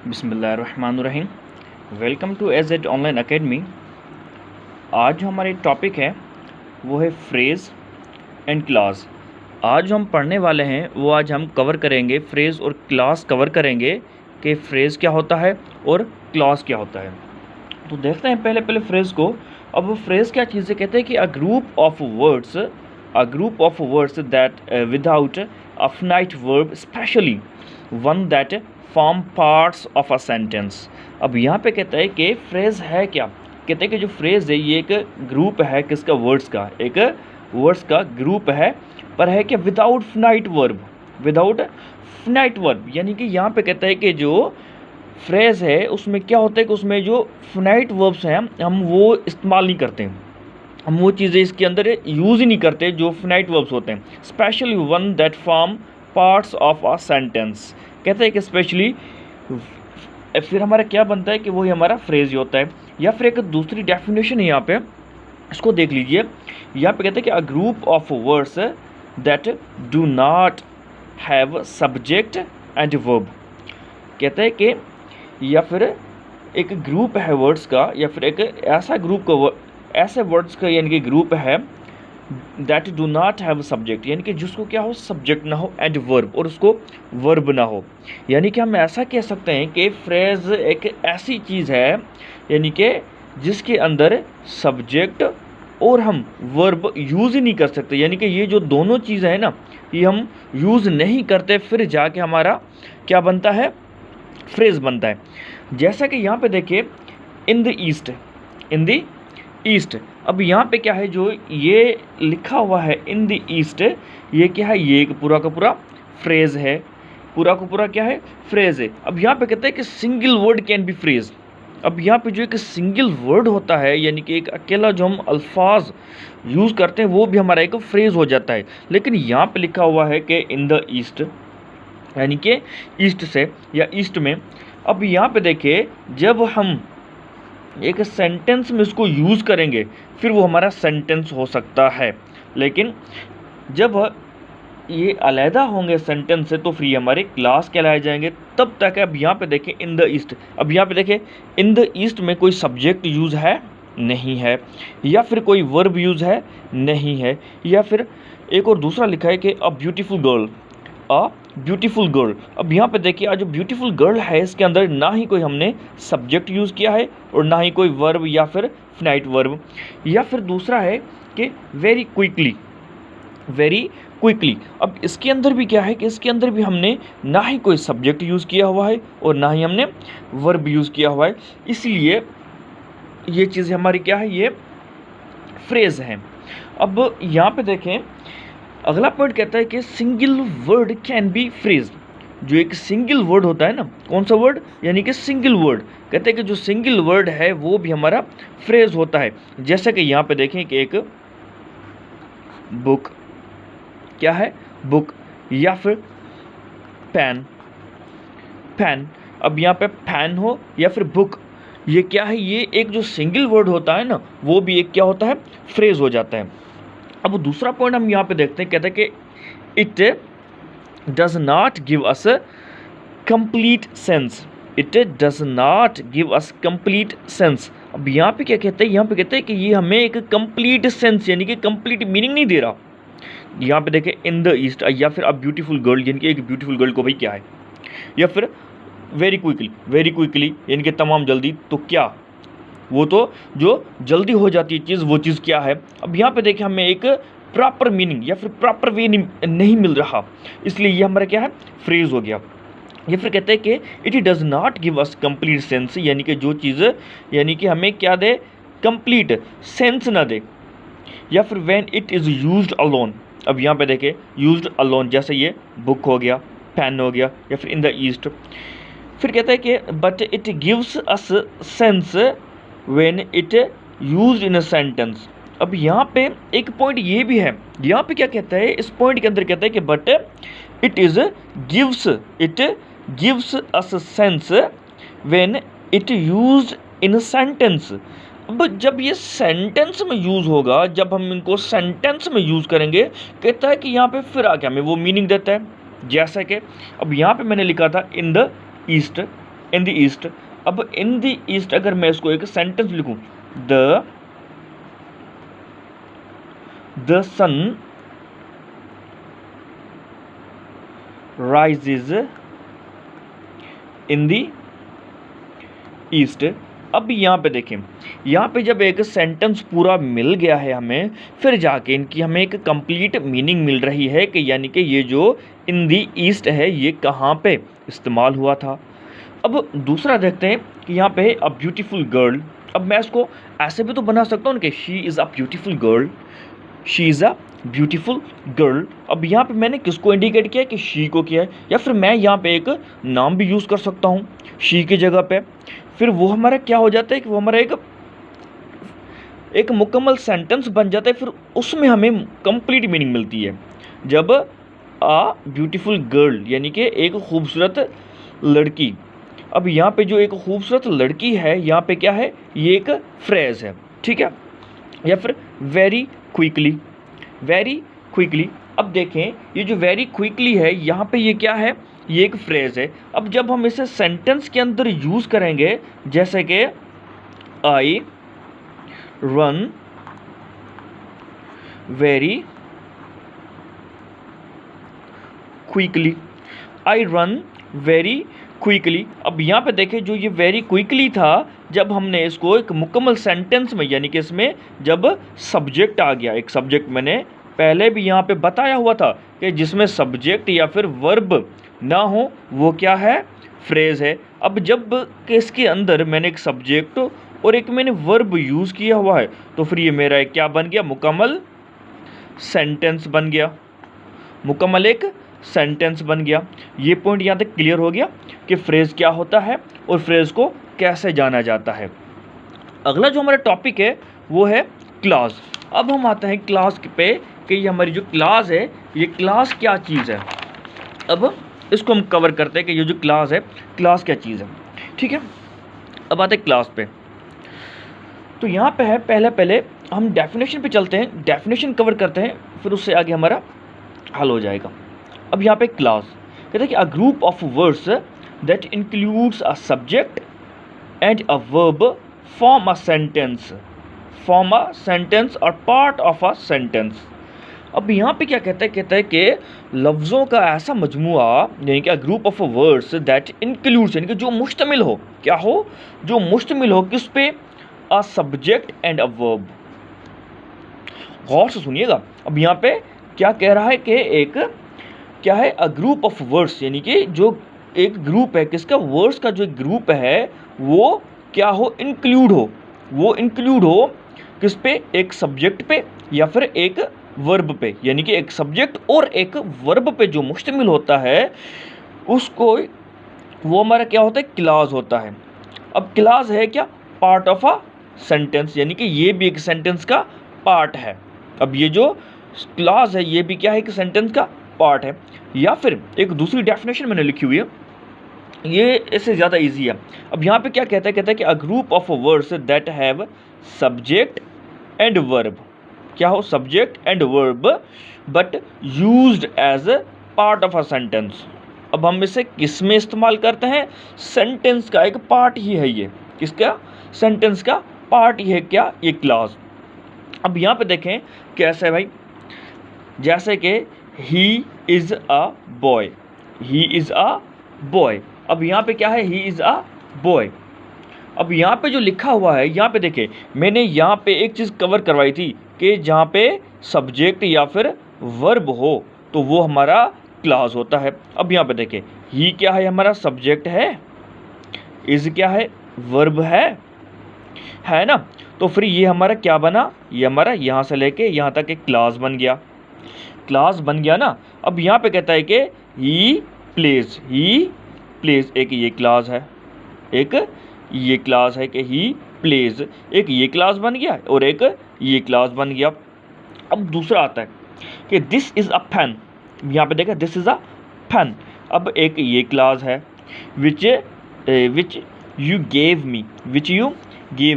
बिस्मिल्लाहिर्रहमानिर्रहीम। Welcome to A Z online academy. आज जो हमारी टॉपिक है वो है फ्रेज़ एंड क्लास। आज जो हम पढ़ने वाले हैं वो आज हम कवर करेंगे, फ्रेज़ और क्लास कवर करेंगे कि फ्रेज़ क्या होता है और क्लास क्या होता है। तो देखते हैं पहले फ्रेज़ को। अब फ्रेज़ क्या चीज़ है, कहते हैं कि a group of words that without a finite verb, specially one that form parts of a sentence. अब यहाँ पे कहता है कि फ्रेज़ है क्या, कहते हैं कि जो फ्रेज़ है ये एक ग्रुप है किसका, वर्ड्स का, एक वर्ड्स का ग्रुप है, पर है कि विदाउट फिनाइट वर्ब, यानी कि यहाँ पे कहता है कि जो फ्रेज़ है उसमें क्या होता है कि उसमें जो फिनाइट वर्ब्स हैं हम वो इस्तेमाल नहीं करते हैं, हम वो चीज़ें इसके अंदर यूज़ ही नहीं करते जो फिनाइट वर्ब्स होते हैं। Specially one that form parts of a sentence, कहते हैं कि स्पेशली फिर हमारा क्या बनता है कि वही हमारा फ्रेज़ ही होता है। या फिर एक दूसरी डेफिनेशन है यहाँ पे, इसको देख लीजिए। यहाँ पे कहते हैं कि a group of words that do not have subject and verb, कहते हैं कि या फिर एक ग्रुप है वर्ड्स का, या फिर एक ऐसा ग्रुप का, ऐसे वर्ड्स का यानी कि ग्रुप है that do not have subject, यानी कि जिसको क्या हो, सब्जेक्ट ना हो, एंड वर्ब, और उसको वर्ब ना हो। यानी कि हम ऐसा कह सकते हैं कि फ्रेज़ एक ऐसी चीज़ है यानी कि जिसके अंदर सब्जेक्ट और हम वर्ब यूज़ ही नहीं कर सकते, यानी कि ये जो दोनों चीज़ें हैं ना ये हम यूज़ नहीं करते, फिर जाके हमारा क्या बनता है, फ्रेज़ बनता है। जैसा कि यहाँ पे देखिए इन द ईस्ट। अब यहाँ पे क्या है, जो ये लिखा हुआ है इन द ईस्ट, ये क्या है, ये एक पूरा का पूरा फ्रेज़ है, पूरा का पूरा क्या है, फ्रेज़ है। अब यहाँ पे कहते हैं कि single word can be phrase. अब यहाँ पे जो एक सिंगल वर्ड होता है यानी कि एक अकेला जो हम अल्फाज यूज़ करते हैं वो भी हमारा एक फ्रेज़ हो जाता है। लेकिन यहाँ पे लिखा हुआ है कि इन द ईस्ट, यानी कि ईस्ट से या ईस्ट में। अब यहाँ पे देखिए जब हम एक सेंटेंस में इसको यूज़ करेंगे फिर वो हमारा सेंटेंस हो सकता है, लेकिन जब ये अलहदा होंगे सेंटेंस से तो फिर ये हमारे क्लास कहलाए जाएंगे, तब तक है। अब यहाँ पे देखें इन द ईस्ट, अब यहाँ पे देखें इन द ईस्ट में कोई सब्जेक्ट यूज़ है नहीं है, या फिर कोई वर्ब यूज़ है नहीं है, या फिर एक और दूसरा लिखा है कि अ ब्यूटीफुल गर्ल। अब यहाँ पे देखिए आज जो ब्यूटीफुल गर्ल है इसके अंदर ना ही कोई हमने सब्जेक्ट यूज़ किया है और ना ही कोई वर्ब या फिर फिनाइट वर्ब। या फिर दूसरा है कि वेरी क्विकली। अब इसके अंदर भी क्या है कि इसके अंदर भी हमने ना ही कोई सब्जेक्ट यूज़ किया हुआ है और ना ही हमने वर्ब यूज़ किया हुआ है, इसलिए ये चीज़ हमारी क्या है, ये फ्रेज़ है। अब यहाँ पे देखें अगला पॉइंट कहता है कि single word can be phrase. जो एक सिंगल वर्ड होता है ना, कौन सा वर्ड, यानी कि सिंगल वर्ड, कहते हैं कि जो सिंगल वर्ड है वो भी हमारा फ्रेज होता है। जैसा कि यहाँ पे देखें कि एक बुक, क्या है, बुक, या फिर पेन। अब यहाँ पे पेन हो या फिर बुक, ये क्या है, ये एक जो सिंगल वर्ड होता है ना वो भी एक क्या होता है, फ्रेज हो जाता है। अब दूसरा पॉइंट हम यहाँ पे देखते हैं, कहते हैं कि it does not give us complete sense. It does not give us complete sense. अब यहाँ पे क्या कहते हैं, यहाँ पे कहते हैं कि ये हमें एक कंप्लीट सेंस यानी कि कंप्लीट मीनिंग नहीं दे रहा। यहाँ पे देखें इन द ईस्ट, या फिर अ ब्यूटीफुल गर्ल, यानी कि एक ब्यूटीफुल गर्ल को भाई क्या है, या फिर वेरी क्विकली यानी कि तमाम जल्दी, तो क्या, वो तो जो जल्दी हो जाती है चीज़ वो चीज़ क्या है। अब यहाँ पे देखिए हमें एक प्रॉपर मीनिंग या फिर प्रॉपर वे नहीं मिल रहा, इसलिए ये हमारा क्या है, फ्रेज हो गया। या फिर कहते हैं कि it does not give us complete sense, यानी कि जो चीज़ यानी कि हमें क्या दे, कंप्लीट सेंस ना दे। या फिर when it is used alone. अब यहाँ पे देखें यूज्ड अलोन, जैसे ये बुक हो गया, पेन हो गया, या फिर इन द ईस्ट। फिर कहता है कि but it gives us sense when it used in a sentence. अब यहाँ पे एक पॉइंट ये भी है, यहाँ पे क्या कहता है, इस पॉइंट के अंदर कहता है कि but it gives us sense when it used in a sentence. अब जब ये सेंटेंस में यूज़ होगा, जब हम इनको सेंटेंस में यूज़ करेंगे, कहता है कि यहाँ पे फिर आके हमें वो मीनिंग देता है। जैसा कि अब यहाँ पे मैंने लिखा था इन the east, in the east. अब इन द ईस्ट अगर मैं इसको एक सेंटेंस लिखूं, the sun rises in the east. अब यहाँ पे देखें, यहाँ पे जब एक सेंटेंस पूरा मिल गया है हमें, फिर जाके इनकी हमें एक कंप्लीट मीनिंग मिल रही है कि यानी कि ये जो इन दी ईस्ट है ये कहाँ पे इस्तेमाल हुआ था। अब दूसरा देखते हैं कि यहाँ पे है अ ब्यूटीफुल गर्ल। अब मैं इसको ऐसे भी तो बना सकता हूँ कि she is a beautiful girl, she is a beautiful girl. अब यहाँ पे मैंने किसको इंडिकेट किया है कि शी को किया है, या फिर मैं यहाँ पे एक नाम भी यूज़ कर सकता हूँ शी की जगह पे। फिर वो हमारा क्या हो जाता है कि वो हमारा एक मुकम्मल सेंटेंस बन जाता है, फिर उसमें हमें कंप्लीट मीनिंग मिलती है। जब आ ब्यूटीफुल गर्ल यानी कि एक खूबसूरत लड़की। अब यहाँ पे जो एक खूबसूरत लड़की है, यहाँ पे क्या है, ये एक फ्रेज़ है, ठीक है। या फिर वेरी क्विकली, वेरी क्विकली। अब देखें ये जो वेरी क्विकली है, यहाँ पे ये क्या है, ये एक फ्रेज़ है। अब जब हम इसे सेंटेंस के अंदर यूज़ करेंगे, जैसे कि I run very quickly, I run very quickly. अब यहाँ पे देखें जो ये वेरी क्विकली था, जब हमने इसको एक मुकम्मल सेंटेंस में, यानी कि इसमें जब सब्जेक्ट आ गया, एक सब्जेक्ट मैंने पहले भी यहाँ पे बताया हुआ था कि जिसमें सब्जेक्ट या फिर वर्ब ना हो वो क्या है, फ्रेज़ है। अब जब कि इसके अंदर मैंने एक सब्जेक्ट और एक मैंने वर्ब यूज़ किया हुआ है, तो फिर ये मेरा एक क्या बन गया, मुकम्मल सेंटेंस बन गया, मुकम्मल एक सेंटेंस बन गया। ये पॉइंट यहाँ तक क्लियर हो गया कि फ्रेज़ क्या होता है और फ्रेज़ को कैसे जाना जाता है। अगला जो हमारा टॉपिक है वो है क्लास। अब हम आते हैं क्लास पे कि ये हमारी जो क्लास है, ये क्लास क्या चीज़ है। अब इसको हम कवर करते हैं कि ये जो क्लास है, क्लास क्या चीज़ है, ठीक है। अब आते हैं क्लास पे। तो यहाँ पे है, पहले हम डेफिनेशन पे चलते हैं, डेफिनेशन कवर करते हैं, फिर उससे आगे हमारा हल हो जाएगा। अब यहाँ पे क्लास कहते हैं कि a group of words that includes a subject and a verb form a sentence, form a sentence और पार्ट ऑफ अ सेंटेंस। अब यहाँ पे क्या कहता है कि लफ्ज़ों का ऐसा मजमुआ, यानी कि a group of words that includes, यानी कि जो मुश्तमिल हो, क्या हो, जो मुश्तमिल हो किस पे, a subject and a verb. गौर से सुनिएगा। अब यहाँ पे क्या कह रहा है कि एक क्या है, अ ग्रुप ऑफ वर्ड्स, यानी कि जो एक ग्रुप है किसका, वर्ड्स का जो एक ग्रुप है वो क्या हो, इंक्लूड हो, वो इंक्लूड हो किस पे, एक सब्जेक्ट पे या फिर एक वर्ब पे, यानी कि एक सब्जेक्ट और एक वर्ब पे जो मुश्तमिल होता है उसको, वो हमारा क्या होता है, क्लास होता है। अब क्लास है क्या, पार्ट ऑफ अ सेंटेंस, यानी कि ये भी एक सेंटेंस का पार्ट है। अब ये जो क्लास है ये भी क्या है, एक सेंटेंस का पार्ट है। या फिर एक दूसरी डेफिनेशन मैंने लिखी हुई है, ये इससे ज़्यादा इजी है। अब यहाँ पे क्या कहता है कि a group of words that have subject and verb, क्या हो, subject and verb but used as part of a sentence. अब हम इसे किस में इस्तेमाल करते हैं, सेंटेंस का एक पार्ट ही है ये, किसका, सेंटेंस का पार्ट ही है क्या, ये क्लास। अब यहाँ पे देखें कैसे है भाई, जैसे कि he is a boy, he is a boy. अब यहाँ पे क्या है, ही इज़ अ बॉय। अब यहाँ पे जो लिखा हुआ है, यहाँ पे देखें मैंने यहाँ पे एक चीज़ कवर करवाई थी कि जहाँ पे सब्जेक्ट या फिर वर्ब हो तो वो हमारा क्लास होता है। अब यहाँ पे देखें ही क्या है, हमारा सब्जेक्ट है, इज़ क्या है, वर्ब है ना। तो फिर ये हमारा क्या बना, ये हमारा यहाँ से लेके यहाँ तक एक क्लास बन गया, क्लास बन गया ना। अब यहाँ पे कहता है कि ही प्लेज, एक ये क्लास है, एक ये क्लास है कि ही प्लेज, एक ये क्लास बन गया और एक ये क्लास बन गया। अब दूसरा आता है कि दिस इज़ अ पेन, यहाँ पे देखा दिस इज़ अ पेन। अब एक ये क्लास है विच यू गेव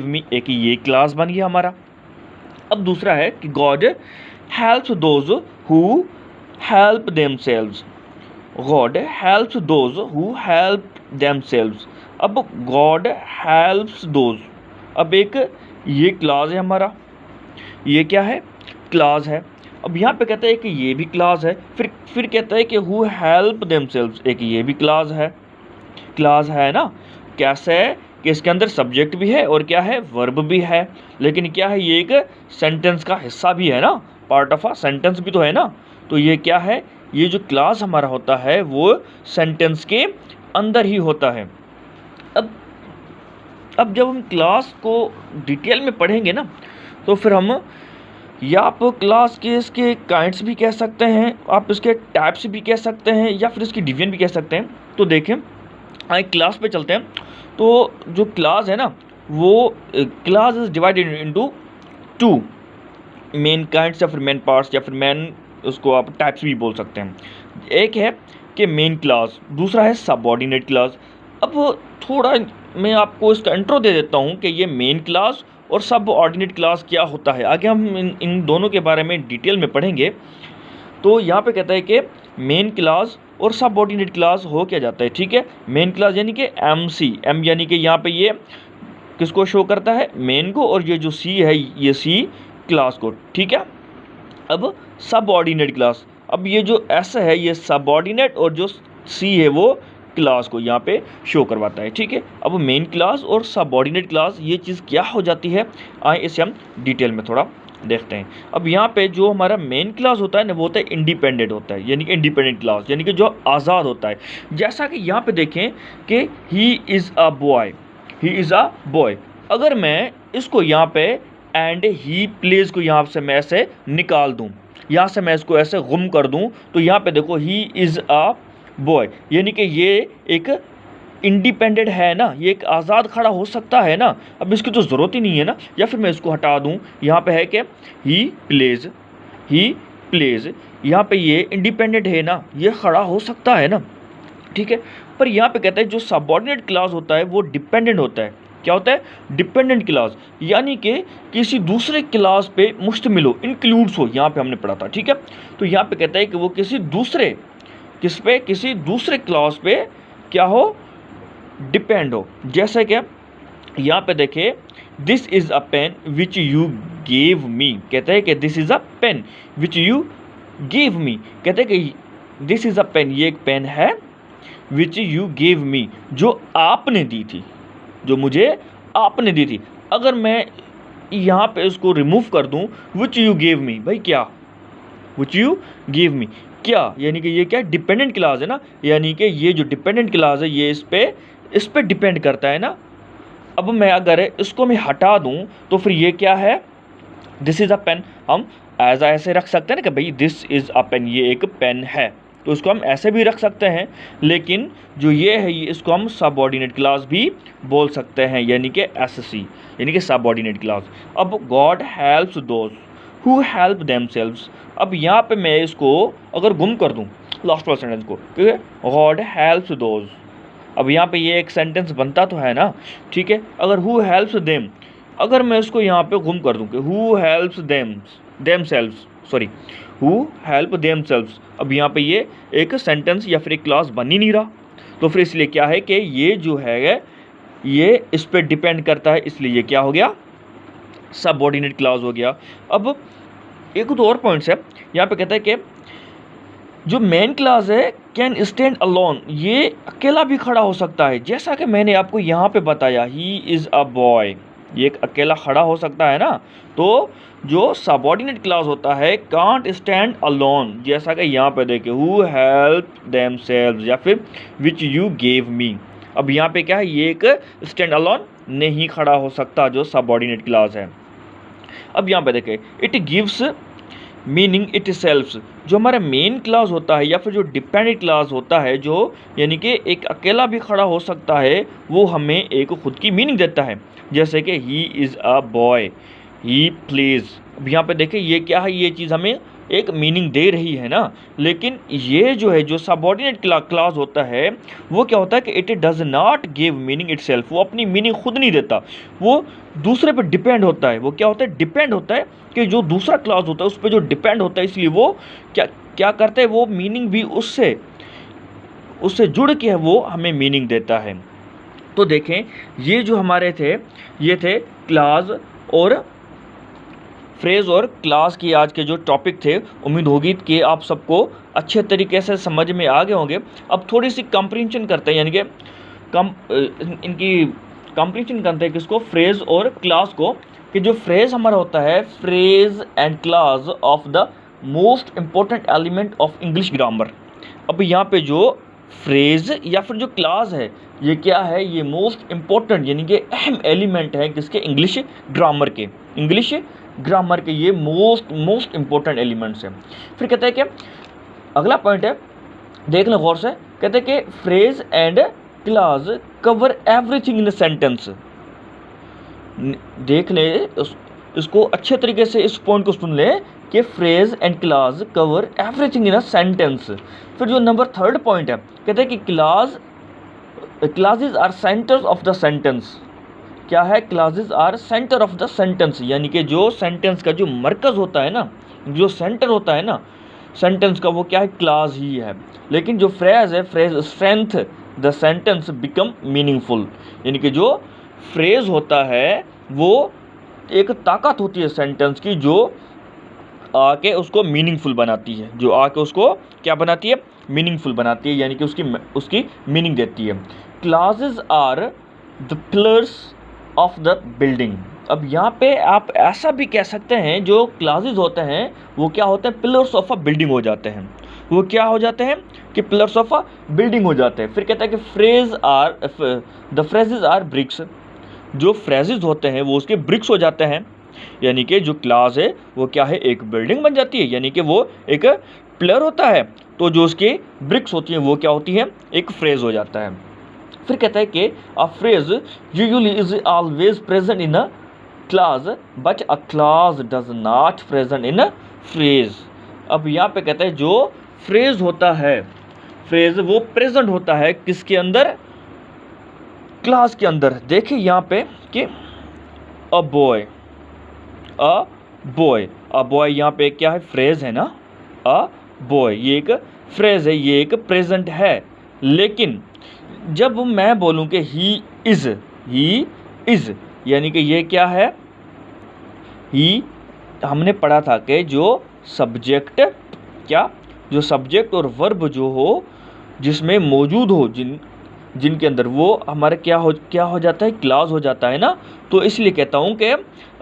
मी, एक ये क्लास बन गया हमारा। अब दूसरा है कि God helps those who help themselves, God helps those who help themselves. अब गॉड हेल्प्स दोज, अब एक ये क्लास है हमारा, ये क्या है, क्लास है। अब यहाँ पे कहता है कि ये भी क्लास है, फिर कहता है कि हु हेल्प देमसेल्व्स, एक ये भी क्लास है ना। कैसे है कि इसके अंदर सब्जेक्ट भी है और क्या है, वर्ब भी है, लेकिन क्या है, ये एक सेंटेंस का हिस्सा भी है ना, पार्ट ऑफ अ सेंटेंस भी तो है ना। तो ये क्या है, ये जो क्लास हमारा होता है वो सेंटेंस के अंदर ही होता है। अब जब हम क्लास को डिटेल में पढ़ेंगे ना, तो फिर हम, या आप क्लास के इसके काइंड्स भी कह सकते हैं, आप इसके टाइप्स भी कह सकते हैं, या फिर इसकी डिवीजन भी कह सकते हैं। तो देखें, आए क्लास पे चलते हैं। तो जो क्लास है ना, वो class is divided into two main kinds, या फिर मेन पार्ट्स, या फिर मेन, उसको आप टाइप्स भी बोल सकते हैं। एक है कि मेन क्लास, दूसरा है सबऑर्डिनेट क्लास। अब थोड़ा मैं आपको इसका इंट्रो दे देता हूँ कि ये मेन क्लास और सब ऑर्डिनेट क्लास क्या होता है। आगे हम इन दोनों के बारे में डिटेल में पढ़ेंगे। तो यहाँ पे कहता है कि मेन क्लास और सब ऑर्डिनेट क्लास हो क्या जाता है, ठीक है। मेन क्लास यानी कि एम यानी कि यहाँ पे ये किसको शो करता है, मेन को, और ये जो सी है ये सी क्लास को, ठीक है। अब सब ऑर्डिनेट क्लास, अब ये जो एस है ये सब ऑर्डिनेट, और जो सी है वो क्लास को यहाँ पे शो करवाता है, ठीक है। अब मेन क्लास और सबऑर्डिनेट क्लास ये चीज़ क्या हो जाती है, आए इसे हम डिटेल में थोड़ा देखते हैं। अब यहाँ पे जो हमारा मेन क्लास होता है ना, वो होता है इंडिपेंडेंट होता है, यानी कि इंडिपेंडेंट क्लास, यानी कि जो आज़ाद होता है। जैसा कि यहाँ पे देखें कि ही इज़ अ बॉय, अगर मैं इसको यहाँ पे एंड ही प्लेज को यहाँ से मैं ऐसे निकाल दूँ, यहाँ से मैं इसको ऐसे गुम कर दूँ, तो यहाँ पे देखो ही इज़ अ बॉय, यानी कि ये एक इंडिपेंडेंट है ना, ये एक आज़ाद खड़ा हो सकता है ना। अब इसकी तो ज़रूरत ही नहीं है ना, या फिर मैं इसको हटा दूँ, यहाँ पे है कि ही प्लेज, यहाँ पे ये इंडिपेंडेंट है ना, ये खड़ा हो सकता है ना, ठीक है। पर यहाँ पे कहता है जो सबऑर्डिनेट क्लास होता है वो डिपेंडेंट होता है। क्या होता है, डिपेंडेंट क्लास, यानी कि किसी दूसरे क्लास पे मुश्तमिल हो, इंक्लूड्स हो, यहाँ पे हमने पढ़ा था, ठीक है। तो यहाँ पे कहता है कि वो किसी दूसरे क्लास पे क्या हो, डिपेंड हो। जैसे कि यहाँ पे देखे, this is a pen which you gave me, कहते हैं कि this is a pen which you gave me, कहते हैं कि दिस इज़ अ पेन, ये एक पेन है, विच यू गेव मी, जो आपने दी थी, जो मुझे आपने दी थी। अगर मैं यहाँ पे इसको रिमूव कर दूँ, विच यू गेव मी, भाई क्या, विच यू गिव मी, क्या, यानी कि ये क्या डिपेंडेंट क्लास है ना, यानी कि ये जो डिपेंडेंट क्लास है ये इस पे डिपेंड करता है ना। अब मैं अगर इसको मैं हटा दूं, तो फिर ये क्या है, दिस इज़ अ पेन, हम ऐसे रख सकते हैं ना कि भाई दिस इज़ अ पेन, ये एक पेन है, तो इसको हम ऐसे भी रख सकते हैं। लेकिन जो ये है, ये इसको हम सबऑर्डिनेट क्लास भी बोल सकते हैं, यानी कि एससी, यानी कि सबऑर्डिनेट क्लास। अब God helps those who help themselves, अब यहाँ पे मैं इसको अगर गुम कर दूँ लास्ट वाला सेंटेंस को, ठीक है, गॉड हेल्प्स दोज, अब यहाँ पे ये एक सेंटेंस बनता तो है ना, ठीक है। अगर हु हेल्प्स देम, अगर मैं इसको यहाँ पे गुम कर दूँ कि who helps themselves, sorry, who help themselves, अब यहाँ पे ये एक सेंटेंस या फिर एक क्लास बन ही नहीं रहा। तो फिर इसलिए क्या है कि ये जो है ये इस पर डिपेंड करता है, इसलिए ये क्या हो गया, सबऑर्डिनेट क्लास हो गया। अब एक तो और पॉइंट्स है, यहाँ पे कहता है कि जो मेन क्लास है कैन स्टैंड अलोन, ये अकेला भी खड़ा हो सकता है। जैसा कि मैंने आपको यहाँ पे बताया, ही इज़ अ बॉय, ये एक अकेला खड़ा हो सकता है ना। तो जो सबऑर्डिनेट क्लास होता है कांट स्टैंड अलोन, जैसा कि यहाँ पे देखे हु हेल्प देमसेल्व्स या फिर विच यू गेव मी। अब यहाँ पे क्या है, ये एक स्टैंड अलोन नहीं खड़ा हो सकता जो सबऑर्डिनेट क्लास है। अब यहाँ पे देखें, it gives meaning it selfs, जो हमारा मेन क्लास होता है या फिर जो डिपेंडेंट क्लास होता है, जो यानी कि एक अकेला भी खड़ा हो सकता है, वो हमें एक खुद की मीनिंग देता है। जैसे कि he is a boy, he plays, अब यहाँ पे देखें ये क्या है, ये चीज़ हमें एक मीनिंग दे रही है ना। लेकिन ये जो है जो सबऑर्डिनेट क्लास होता है वो क्या होता है कि it does not give meaning itself, वो अपनी मीनिंग खुद नहीं देता, वो दूसरे पर डिपेंड होता है। वो क्या होता है, डिपेंड होता है कि जो दूसरा क्लास होता है उस पर जो डिपेंड होता है, इसलिए वो क्या करता है, वो मीनिंग भी उससे जुड़ के वो हमें मीनिंग देता है। तो देखें ये जो हमारे थे ये थे क्लास और फ्रेज और क्लास की आज के जो टॉपिक थे। उम्मीद होगी कि आप सबको अच्छे तरीके से समझ में आ गए होंगे। अब थोड़ी सी कंप्रीहेंशन करते हैं, यानी कि इनकी कंप्रीहेंशन करते हैं किसको, फ्रेज और क्लास को, कि जो फ्रेज हमारा होता है, phrase and class of the most important element of English grammar. अब यहाँ पे जो फ्रेज या फिर जो क्लास है ये क्या है, ये मोस्ट इम्पोर्टेंट यानी कि अहम एलिमेंट है किसके, इंग्लिश ग्रामर के, इंग्लिश ग्रामर के ये मोस्ट इम्पोर्टेंट एलिमेंट्स हैं। फिर कहते हैं कि अगला पॉइंट है, देख लें गौर से, कहते हैं कि phrase and clause cover everything in a sentence. देख लें इसको अच्छे तरीके से, इस पॉइंट को सुन लें कि phrase and clause cover everything in a sentence. फिर जो नंबर 3 पॉइंट है, कहते हैं कि clauses are centres of the sentence. क्या है, clauses are centre of the sentence, यानी कि जो सेंटेंस का जो मरकज़ होता है ना, जो सेंटर होता है ना सेंटेंस का, वो क्या है, क्लास ही है। लेकिन जो फ्रेज है, phrase strength the sentence become meaningful, यानी कि जो फ्रेज होता है वो एक ताकत होती है सेंटेंस की, जो आके उसको मीनिंगफुल बनाती है, जो आके उसको क्या बनाती है, मीनिंगफुल बनाती है, यानी कि उसकी मीनिंग देती है। Clauses are the pillars of the building. अब यहाँ पे आप ऐसा भी कह सकते हैं, जो क्लासेस होते हैं वो क्या होते हैं, पिलर्स ऑफ अ बिल्डिंग हो जाते हैं। वो क्या हो जाते हैं कि पिलर्स ऑफ अ बिल्डिंग हो जाते हैं। फिर कहता है कि द फ्रेजेस आर ब्रिक्स। जो फ्रेजेस होते हैं वो उसके ब्रिक्स हो जाते हैं, यानी कि जो क्लास है वो क्या है, एक बिल्डिंग बन जाती है, यानी कि वो एक पिलर होता है, तो जो उसके ब्रिक्स होती हैं वो क्या होती है, एक फ्रेज हो जाता है। फिर कहता है कि a phrase usually is always present in a class but a class does not present in a phrase. अब यहाँ पे कहता है जो फ्रेज होता है, फ्रेज वो प्रेजेंट होता है किसके अंदर, क्लास के अंदर। देखिए यहाँ पे कि अ बॉय यहाँ पे क्या है, फ्रेज है ना, अ बॉय ये एक फ्रेज है, ये एक प्रेजेंट है। लेकिन जब मैं बोलूँ कि ही इज़ यानी कि ये क्या है, ही हमने पढ़ा था कि जो सब्जेक्ट क्या, जो सब्जेक्ट और वर्ब जो हो जिसमें मौजूद हो, जिनके अंदर, वो हमारे क्या हो जाता है, क्लास हो जाता है ना। तो इसलिए कहता हूँ कि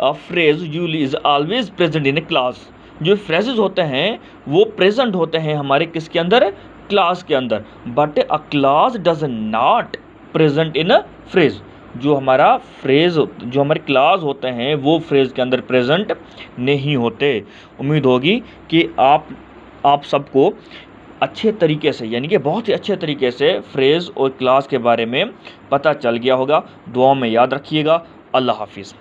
phrase usually is always present in A class. जो फ्रेजेस होते हैं वो प्रेजेंट होते हैं हमारे किसके अंदर, क्लास के अंदर, but a class does not present in a phrase. जो हमारा फ्रेज, जो हमारे क्लास होते हैं वो फ्रेज के अंदर प्रेजेंट नहीं होते। उम्मीद होगी कि आप सबको अच्छे तरीके से, यानी कि बहुत ही अच्छे तरीके से फ्रेज और क्लास के बारे में पता चल गया होगा। दुआ में याद रखिएगा। अल्लाह हाफिज़।